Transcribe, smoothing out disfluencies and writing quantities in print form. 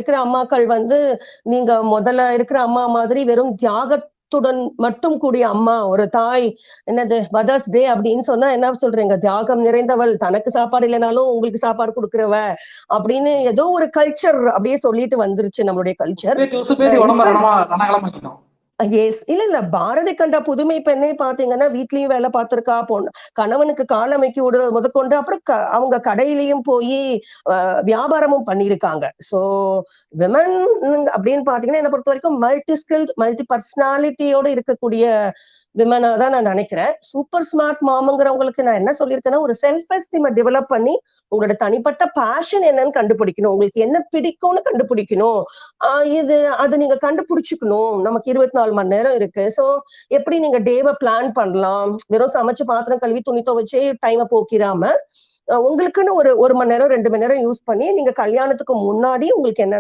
இருக்கிற அம்மாக்கள் வந்து, நீங்க முதல்ல இருக்கிற அம்மா மாதிரி வெறும் தியாகத்துடன் மட்டும் கூடிய அம்மா, ஒரு தாய், என்னது மதர்ஸ் டே அப்படின்னு சொன்னா என்ன சொல்றீங்க? தியாகம் நிறைந்தவள், தனக்கு சாப்பாடு இல்லனாலும் உங்களுக்கு சாப்பாடு குடுக்குறவ, அப்படின்னு ஏதோ ஒரு கல்ச்சர் அப்படியே சொல்லிட்டு வந்துருச்சு நம்மளுடைய கல்ச்சர். உசுப்பேத்தி உசுப்பேத்தி உடம்ப இப்ப ரணகளமாக்கிட்டோம். எஸ். இல்ல, இல்ல. பாரதி கண்ட புதுமை பெண்ணே பார்த்தீங்கன்னா, வீட்லயும் வேலை பார்த்திருக்கா, கணவனுக்கு கால் அமைக்கி முதற்கொண்டு அப்புறம் அவங்க கடையிலயும் போயி வியாபாரமும் பண்ணியிருக்காங்க. ஸோ விமன் அப்படின்னு பார்த்தீங்கன்னா, என்ன பொறுத்தவரைக்கும் மல்டி ஸ்கில்ட், மல்டி பர்சனாலிட்டியோட இருக்கக்கூடிய விமனா தான் நான் நெனைக்கிறேன். சூப்பர் ஸ்மார்ட் மாம்ங்கிறவங்களுக்கு நான் என்ன சொல்லியிருக்கேன்னா, ஒரு செல்ஃப் எஸ்டீம டெவலப் பண்ணி, உங்களோட தனிப்பட்ட பேஷன் என்னன்னு கண்டுபிடிக்கணும். உங்களுக்கு என்ன பிடிக்கும்னு கண்டுபிடிக்கணும். ஆ இது அது நீங்க கண்டுபிடிச்சுக்கணும். நமக்கு 24 மணி நேரம் இருக்கு. ஸோ எப்படி நீங்க டேவ பிளான் பண்ணலாம்? வெறும் சமைச்சு பாத்திரம் கழுவி, துணி துவைச்சே டைம போக்கிராம, உங்களுக்குன்னு ஒரு 1 மணி நேரம், 2 மணி நேரம் யூஸ் பண்ணி, நீங்க கல்யாணத்துக்கு முன்னாடி உங்களுக்கு என்னென்ன